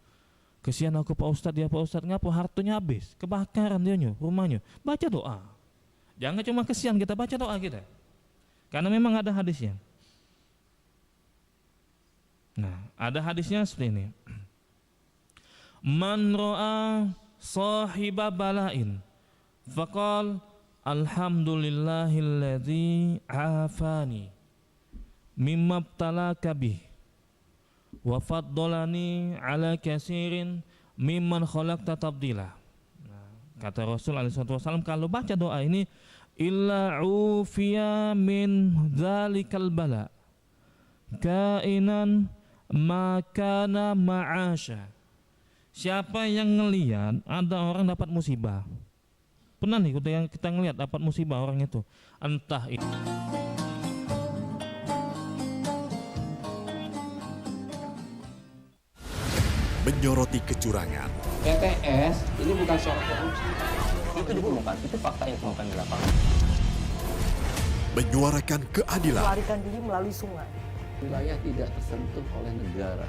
Kasihan aku Pak Ustadz, dia Pak Ustadz ngapa hartanya habis, kebakaran dia rumahnya. Baca doa, jangan cuma kasihan, kita baca doa kita, karena memang ada hadisnya. Nah, ada hadisnya seperti ini. Man ra'a sahiba bala'in faqal alhamdulillahilladzi afani mimma ibtalaka bih wa faddalani ala katsirin mimman khalaqta tabdila. Nah, kata Rasul SAW, kalau baca doa ini, illa ufiya min dzalikal bala kainan makana ma'asha. Siapa yang ngelihat ada orang dapat musibah, pernah nih kita ngelihat dapat musibah orang itu, entah itu menyoroti kecurangan. PTS ini bukan soal korupsi, itu ditemukan, itu fakta yang ditemukan di lapangan. Menyuarakan keadilan. Melarikan diri melalui sungai. Wilayah tidak tersentuh oleh negara.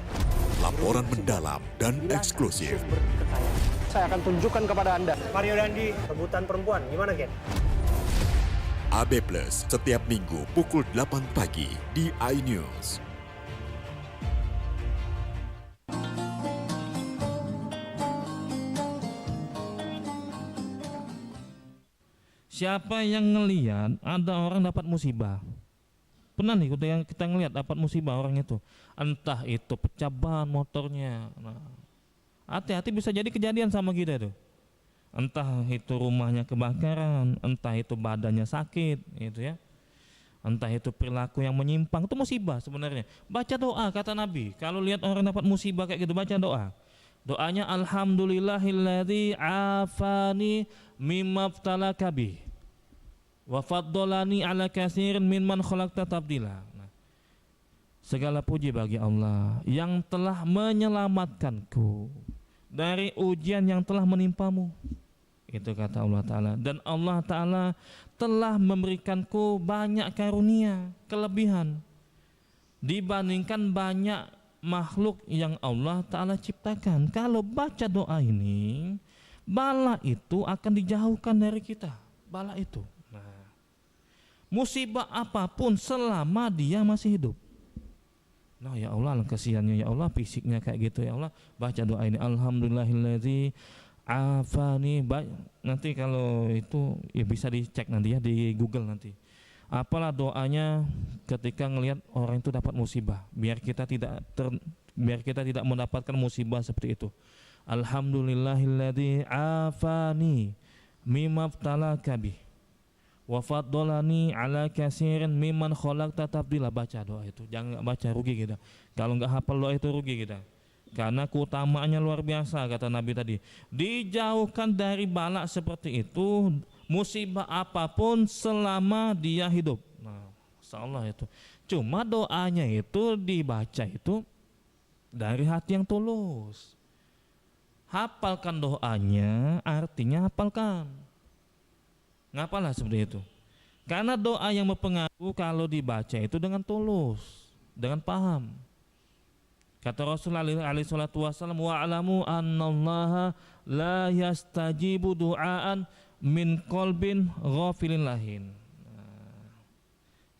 Laporan mendalam dan eksklusif. Saya akan tunjukkan kepada Anda. Mario Dandi, rebutan perempuan, gimana Gen? AB Plus setiap minggu pukul 8 pagi di iNews. Siapa yang ngelihat ada orang dapat musibah, pernah nih kita ngelihat dapat musibah orang itu, entah itu pecah ban motornya. Nah, hati-hati bisa jadi kejadian sama kita itu. Entah itu rumahnya kebakaran, entah itu badannya sakit, itu ya. Entah itu perilaku yang menyimpang, itu musibah sebenarnya. Baca doa, kata Nabi. Kalau lihat orang dapat musibah kayak gitu, baca doa. Doanya alhamdulillahilladzi afani mimma ibtalaka bih wa faddalani ala katsirin mimman khalaqta tabdila. Nah, segala puji bagi Allah yang telah menyelamatkanku dari ujian yang telah menimpamu. Itu kata Allah Ta'ala. Dan Allah Ta'ala telah memberikanku banyak karunia, kelebihan dibandingkan banyak makhluk yang Allah Ta'ala ciptakan. Kalau baca doa ini, bala itu akan dijauhkan dari kita. Bala itu, nah, musibah apapun selama dia masih hidup. Nah ya Allah, kasihannya ya Allah, fisiknya kayak gitu ya Allah. Baca doa ini, alhamdulillahilladzi afani. Nanti kalau itu ya bisa dicek nanti ya di Google nanti. Apalah doanya ketika ngelihat orang itu dapat musibah, biar kita tidak mendapatkan musibah seperti itu. Alhamdulillahilladzi afani mimma ibtalaka bih wa faddalani ala katsirin mimman khalaqta tabdila. Baca doa itu, jangan baca, rugi kita. Kalau nggak hafal doa itu rugi kita. Karena keutamaannya luar biasa, kata Nabi tadi. Dijauhkan dari bala seperti itu, musibah apapun selama dia hidup. Nah, insyaallah itu. Cuma doanya itu dibaca itu dari hati yang tulus. Hafalkan doanya, artinya hafalkan. Ngapalah seperti itu. Karena doa yang berpengaruh kalau dibaca itu dengan tulus, dengan paham. Kata Rasulullah alaihi salatu wasallam, wa'alamu annallaha la yastajibu du'aan min qalbin ghafilin lahin.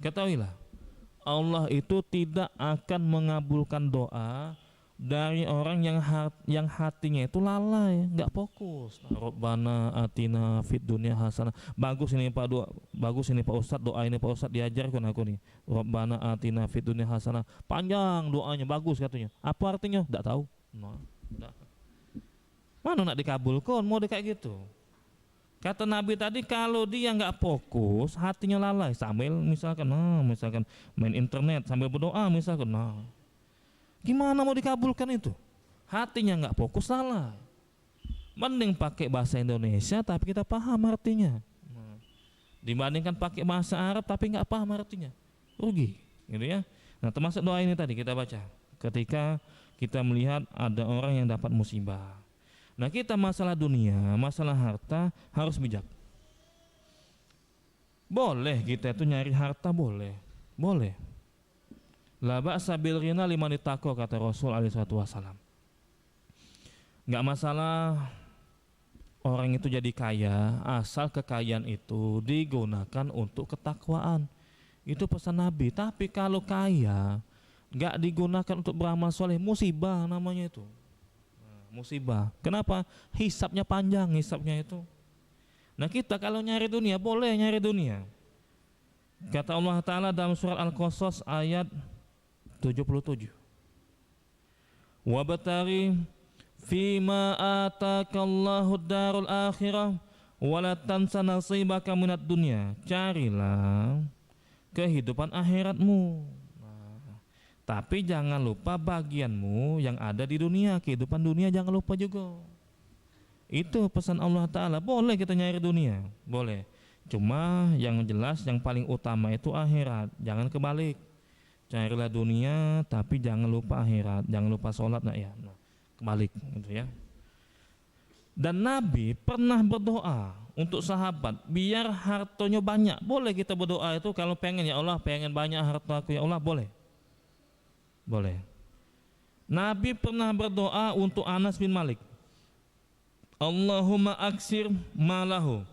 Ketahuilah, Allah itu tidak akan mengabulkan doa dari orang yang hatinya itu lalai, nggak fokus. Rabbana atina fid dunya hasanah. Bagus ini Pak doa, bagus ini Pak Ustadz, doa ini Pak Ustadz diajarkan aku nih. Rabbana atina fid dunya hasanah. Panjang doanya, bagus katanya. Apa artinya? Nggak tahu. Nah, mana nak dikabulkan? Mau kayak gitu. Kata Nabi tadi, kalau dia nggak fokus, hatinya lalai sambil misalkan main internet sambil berdoa misalkan. Nah, gimana mau dikabulkan itu? Hatinya nggak fokus, salah. Mending pakai bahasa Indonesia tapi kita paham artinya. Dibandingkan pakai bahasa Arab tapi nggak paham artinya, rugi, gitu ya. Nah, termasuk doa ini tadi kita baca ketika kita melihat ada orang yang dapat musibah. Nah, kita masalah dunia, masalah harta harus bijak. Boleh kita itu nyari harta, boleh. La ba'sa bil ghina liman ittaqa, kata Rasul alaihi wasallam. Enggak masalah orang itu jadi kaya, asal kekayaan itu digunakan untuk ketakwaan. Itu pesan Nabi. Tapi kalau kaya enggak digunakan untuk beramal soleh, musibah namanya itu. Musibah. Kenapa? Hisabnya panjang, hisabnya itu. Nah, kita kalau nyari dunia, boleh nyari dunia. Kata Allah Ta'ala dalam surat Al-Qasas ayat 77. Wabtaghi fima atakallahu darul akhirah wala tansa nasibaka minad dunya. Carilah kehidupan akhiratmu. Tapi jangan lupa bagianmu yang ada di dunia, kehidupan dunia jangan lupa juga. Itu pesan Allah Ta'ala. Boleh kita nyari dunia, boleh. Cuma yang jelas yang paling utama itu akhirat. Jangan kebalik. Carilah dunia tapi jangan lupa akhirat, jangan lupa sholat. Kebalik gitu ya. Dan Nabi pernah berdoa untuk sahabat biar hartanya banyak. Boleh kita berdoa itu kalau pengen, ya Allah pengen banyak hartaku ya Allah, boleh. Boleh. Nabi pernah berdoa untuk Anas bin Malik. Allahumma aksir malahu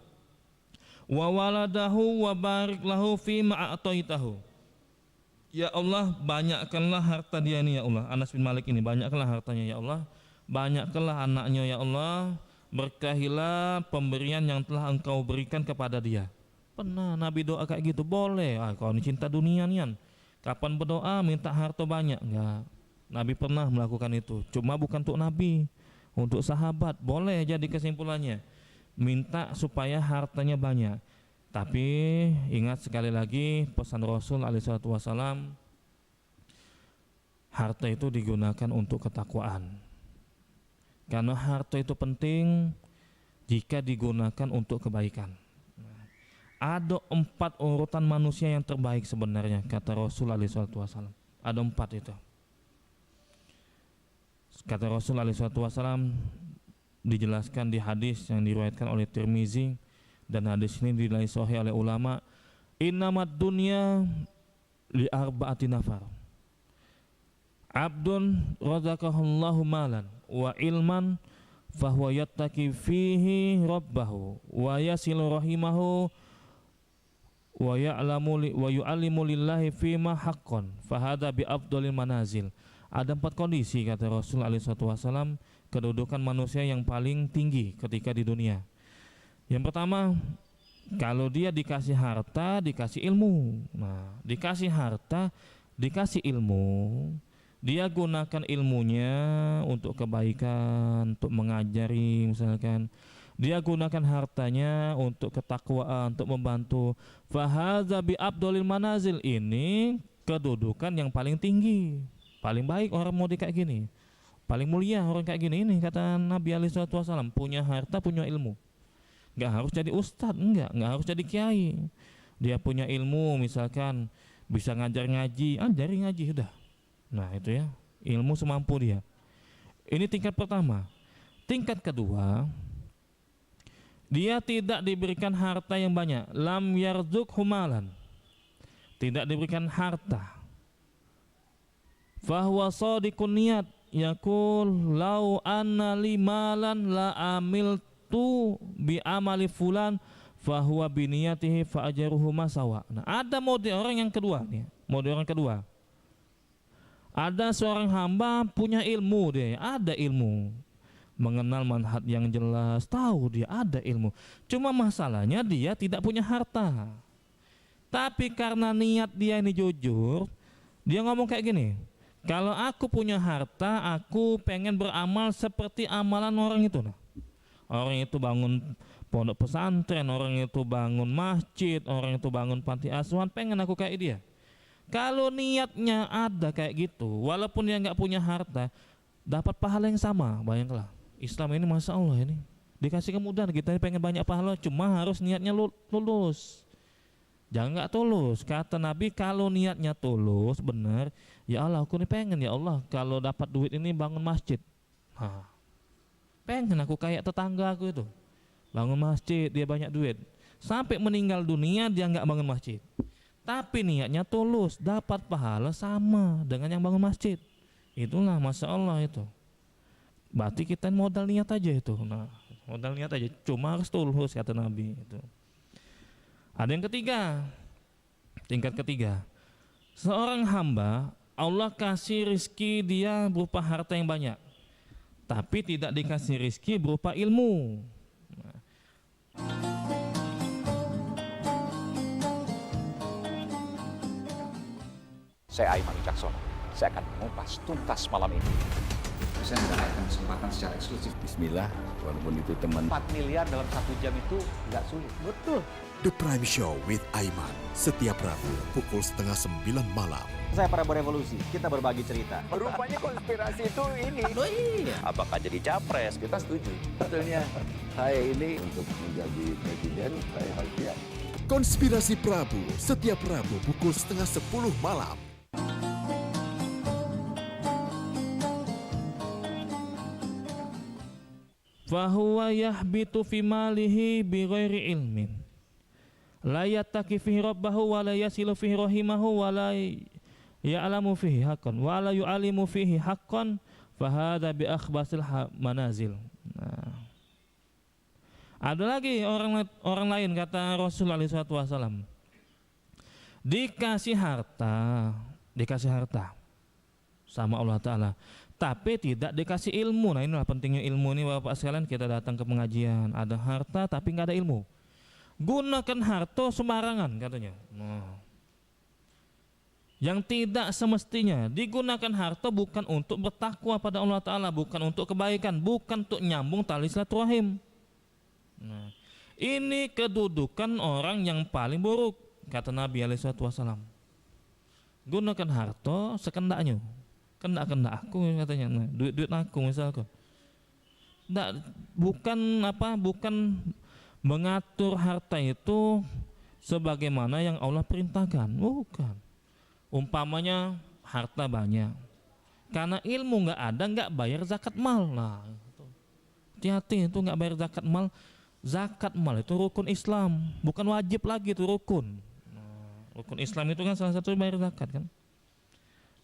wa waladahu wa barik lahu fi ma a'taitahu. Ya Allah, banyakkanlah harta dia ini ya Allah. Anas bin Malik ini banyakkanlah hartanya ya Allah. Banyakkanlah anaknya ya Allah. Berkahilah pemberian yang telah Engkau berikan kepada dia. Pernah Nabi doa kayak gitu? Boleh. Kau ini cinta dunia nian. Kapan berdoa minta harta banyak? Enggak. Nabi pernah melakukan itu. Cuma bukan untuk Nabi, untuk sahabat. Boleh jadi kesimpulannya. Minta supaya hartanya banyak. Tapi ingat sekali lagi pesan Rasul alaihi wasallam, harta itu digunakan untuk ketakwaan. Karena harta itu penting jika digunakan untuk kebaikan. Ada 4 urutan manusia yang terbaik sebenarnya, kata Rasul alaihi wasallam. Ada 4 itu. Kata Rasul alaihi wasallam, dijelaskan di hadis yang diriwayatkan oleh Tirmizi, dan hadis ini dinilai sahih oleh ulama. Innamad dunya li arba'ati nafar. Abdun razaqahullahu malan wa ilman fahuwa yattaqi fihi rabbahu wa yasilu rahimahu wa ya'lamu wa yu'allimu lillahi fima haqqan fahada bi afdalil manazil. Ada 4 kondisi kata Rasul alaihi wasallam kedudukan manusia yang paling tinggi ketika di dunia. Yang pertama, kalau dia dikasih harta, dikasih ilmu. Nah, dikasih harta, dikasih ilmu, dia gunakan ilmunya untuk kebaikan, untuk mengajari misalkan. Dia gunakan hartanya untuk ketakwaan, untuk membantu. Fahadza bi afdalil manazil, ini kedudukan yang paling tinggi. Paling baik orang mau kayak gini. Paling mulia orang kayak gini ini, kata Nabi SAW, punya harta, punya ilmu. Nggak harus jadi ustadz, nggak harus jadi kiai. Dia punya ilmu, misalkan bisa ngajar ngaji, ajari ngaji udah. Nah itu ya, ilmu semampu dia. Ini tingkat pertama. Tingkat kedua, dia tidak diberikan harta yang banyak. Lam yarzuk humalan, tidak diberikan harta. Fahuwa shadiqun niyat, yaqul lau anna li malan la amiltu bi amali fulan fahuwa biniyatihi fa ajruhu masawa. Nah, ada mode orang yang kedua nih. Mode orang kedua. Ada seorang hamba punya ilmu dia, ada ilmu. Mengenal manhaj yang jelas, tahu dia ada ilmu. Cuma masalahnya dia tidak punya harta. Tapi karena niat dia ini jujur, dia ngomong kayak gini, kalau aku punya harta, aku pengen beramal seperti amalan orang itu. Nah, orang itu bangun pondok pesantren, orang itu bangun masjid, orang itu bangun panti asuhan, pengen aku kayak dia. Kalau niatnya ada kayak gitu, walaupun dia nggak punya harta, dapat pahala yang sama. Bayangkanlah, Islam ini masya Allah ini dikasih kemudahan, kita ini pengen banyak pahala, cuma harus niatnya lulus. Jangan nggak tulus. Kata Nabi, kalau niatnya tulus benar, ya Allah aku ini pengen ya Allah kalau dapat duit ini bangun masjid. Nah, pengen aku kayak tetangga aku itu, bangun masjid, dia banyak duit. Sampai meninggal dunia dia nggak bangun masjid. Tapi niatnya tulus, dapat pahala sama dengan yang bangun masjid. Itulah masya Allah itu. Berarti kita modal niat aja itu. Nah, modal niat aja, cuma harus tulus kata Nabi itu. Ada yang ketiga, tingkat ketiga, seorang hamba Allah kasih rizki dia berupa harta yang banyak, tapi tidak dikasih rizki berupa ilmu. Nah. Saya Aiman Wicaksono, saya akan mengupas tuntas malam ini. Saya mendapatkan kesempatan secara eksklusif. Bismillah, walaupun itu teman. 4 miliar dalam 1 jam itu nggak sulit. Betul. The Prime Show with Aiman, setiap Rabu pukul 8:30 malam. Saya Prabowo Revolusi, kita berbagi cerita. Rupanya konspirasi itu ini. Oh iya. Apakah jadi capres? Kita setuju. Sebetulnya saya ini untuk menjadi presiden, saya harus siap. Konspirasi Prabu, setiap Rabu pukul 9:30 malam. Fahuwa yahbitu fi malihi bighairi ilmin, la yattaqi fihi rabbahu wa la yasilu fihi rahimahu wa la ya'lamu fihi haqqan wa la yu'alimu fihi haqqan fahada bi akhbasil manazil. Nah. Ada lagi orang lain kata Rasulullah SAW, dikasih harta sama Allah Ta'ala, tapi tidak dikasih ilmu. Nah inilah pentingnya ilmu ini Bapak sekalian, kita datang ke pengajian, ada harta tapi nggak ada ilmu. Gunakan harta sembarangan katanya. Nah. Yang tidak semestinya digunakan harta bukan untuk bertakwa pada Allah Ta'ala, bukan untuk kebaikan, bukan untuk nyambung tali silaturahim. Nah, ini kedudukan orang yang paling buruk kata Nabi SAW. Gunakan harta sekendaknya, kendak aku katanya, nah, duit aku misalkan. Bukan mengatur harta itu sebagaimana yang Allah perintahkan, bukan. Umpamanya harta banyak, karena ilmu nggak ada, nggak bayar zakat mal. Nah, hati-hati itu nggak bayar zakat mal. Zakat mal itu rukun Islam, bukan wajib lagi, itu rukun. Nah, rukun Islam itu kan salah satu bayar zakat kan.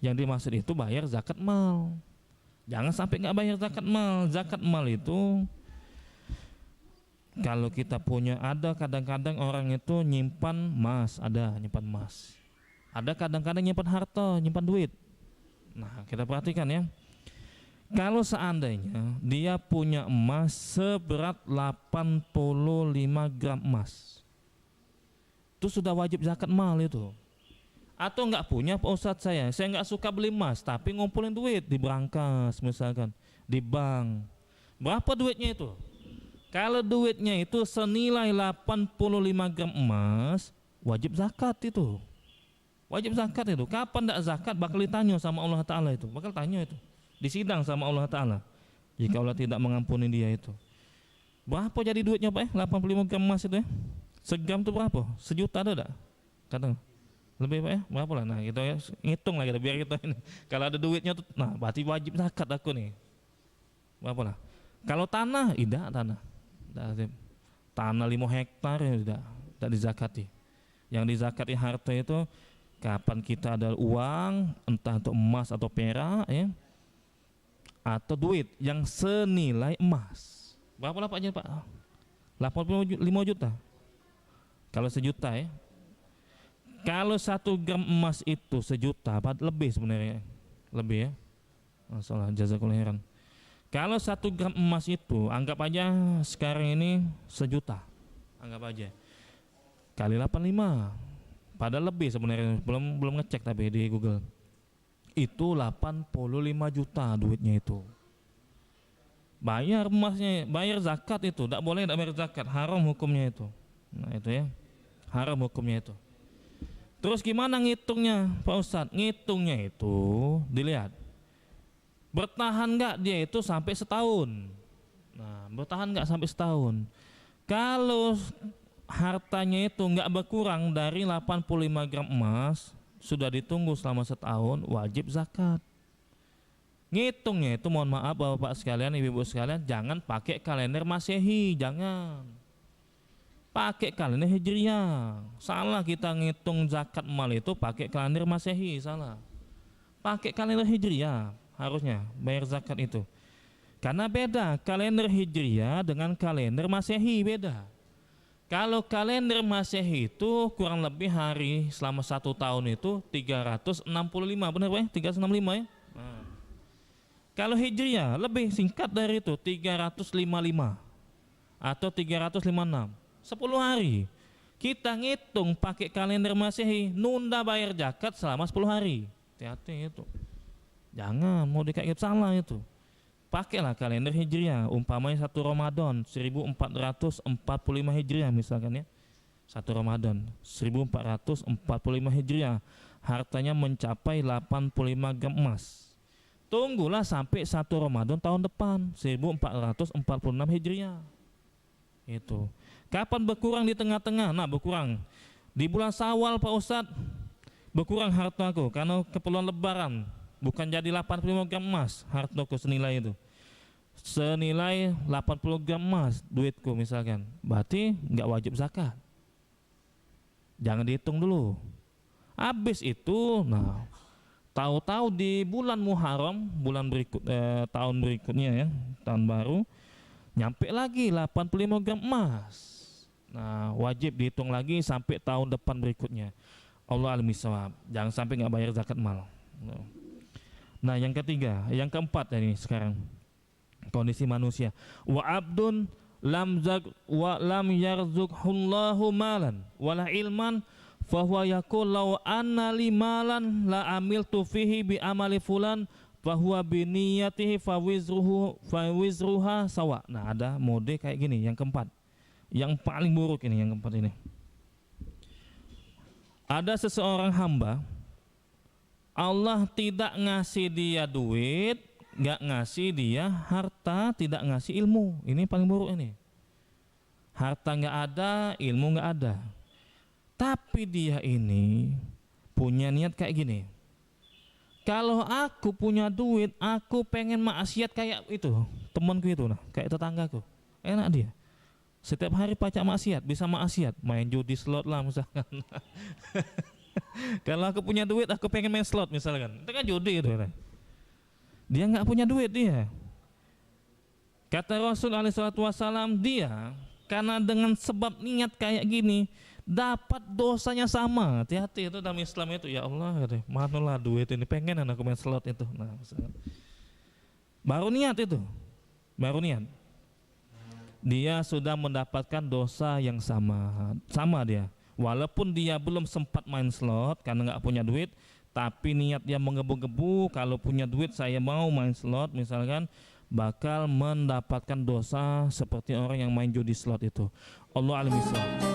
Yang dimaksud itu bayar zakat mal. Jangan sampai nggak bayar zakat mal. Zakat mal itu kalau kita punya, ada kadang-kadang orang itu nyimpan emas, nyimpan emas. Ada kadang-kadang nyimpan harta, nyimpan duit. Nah, kita perhatikan ya. Kalau seandainya dia punya emas seberat 85 gram emas, itu sudah wajib zakat mal itu. Atau nggak punya, Pak Ustadz saya nggak suka beli emas, tapi ngumpulin duit di brankas misalkan, di bank. Berapa duitnya itu? Kalau duitnya itu senilai 85 gram emas, wajib zakat itu. Wajib zakat itu. Kapan tidak zakat bakal ditanya sama Allah Ta'ala itu. Bakal tanya itu. disidang sama Allah Ta'ala jika Allah tidak mengampuni dia itu. Berapa jadi duitnya Pak 85 gram emas itu ya? Segram itu berapa? 1 juta ada tak? Kata lebih Pak berapa lah? Nah kita ya, ngitung lah kita biar kita ini. Kalau ada duitnya tuh, nah berarti wajib zakat aku nih. Berapa lah? Kalau tanah, tidak tanah. Tanah 5 hektar ya tidak dizakati. Yang dizakati harta itu kapan kita ada uang, entah itu emas atau perak ya, atau duit yang senilai emas. Berapa lah Pak? 85 juta. Kalau 1 juta ya. Kalau 1 gram emas itu 1 juta, lebih sebenarnya. Lebih ya. Masalah jazakallahu khairan. Kalau 1 gram emas itu anggap aja sekarang ini 1 juta. Anggap aja. Kali 85. Padahal lebih sebenarnya, belum ngecek tapi di Google. Itu 85 juta duitnya itu. Bayar emasnya, bayar zakat itu, tidak boleh tidak bayar zakat, haram hukumnya itu. Nah itu ya, haram hukumnya itu. Terus gimana ngitungnya Pak Ustadz? Ngitungnya itu dilihat, bertahan nggak dia itu sampai setahun. Nah bertahan nggak sampai setahun. Kalau hartanya itu nggak berkurang dari 85 gram emas, sudah ditunggu selama setahun, wajib zakat. Ngitungnya itu mohon maaf Bapak sekalian, Ibu-ibu sekalian, jangan pakai kalender Masehi, jangan. Pakai kalender Hijriah. Salah kita ngitung zakat mal itu pakai kalender Masehi, salah. Pakai kalender Hijriah harusnya bayar zakat itu. Karena beda kalender Hijriah dengan kalender Masehi, beda. Kalau kalender Masehi itu kurang lebih hari selama 1 tahun itu 365, benar Pak ya? 365 ya? Nah. Kalau Hijriah lebih singkat dari itu, 355 atau 356, 10 hari. Kita ngitung pakai kalender Masehi, nunda bayar zakat selama 10 hari. Hati-hati itu. Jangan mau dikaitkan salah itu. Pakailah kalender Hijriah, umpamanya 1 Ramadan 1445 Hijriah misalkan ya. 1 Ramadan 1445 Hijriah, hartanya mencapai 85 gram emas. Tunggulah sampai 1 Ramadan tahun depan 1446 Hijriah. Itu. Kapan berkurang di tengah-tengah? Nah, berkurang di bulan Syawal Pak Ustadz. Berkurang hartaku karena keperluan lebaran. Bukan jadi 85 gram emas hartaku senilai itu. Senilai 80 gram emas duitku misalkan. Berarti nggak wajib zakat. Jangan dihitung dulu. Habis itu, nah tahu-tahu di bulan Muharram, bulan tahun berikutnya ya, tahun baru, nyampe lagi 85 gram emas. Nah, wajib dihitung lagi sampai tahun depan berikutnya. Allah alim bisawab. Jangan sampai nggak bayar zakat mal. Nah, yang ketiga, yang keempat ini sekarang kondisi manusia. Wa abdun lam yarzuqhullahu malan wala ilman fahuwa yaqul law anna li malan la amiltu fihi bi amali fulan fahuwa bi niyyatihi fawizruha sawa. Nah, ada mode kayak gini yang keempat. Yang paling buruk ini yang keempat ini. Ada seseorang hamba, Allah tidak ngasih dia duit, nggak ngasih dia harta, tidak ngasih ilmu. Ini paling buruk ini. Harta nggak ada, ilmu nggak ada. Tapi dia ini punya niat kayak gini. Kalau aku punya duit, aku pengen maksiat kayak itu temanku itu, nah, kayak tetanggaku. Enak dia. Setiap hari pacak maksiat, bisa maksiat, main judi slot lah misalkan. Kalau aku punya duit, aku pengen main slot misalkan. Itu kan judi itu. Dia nggak punya duit dia. Kata Rasul SAW, dia karena dengan sebab niat kayak gini dapat dosanya sama. Hati-hati itu dalam Islam itu, ya Allah, manalah duit ini, pengen aku main slot itu. Nah, baru niat itu, baru niat. Dia sudah mendapatkan dosa yang sama dia. Walaupun dia belum sempat main slot karena nggak punya duit, tapi niat dia menggebu-gebu, kalau punya duit saya mau main slot misalkan, bakal mendapatkan dosa seperti orang yang main judi slot itu. Allah alim bisawab.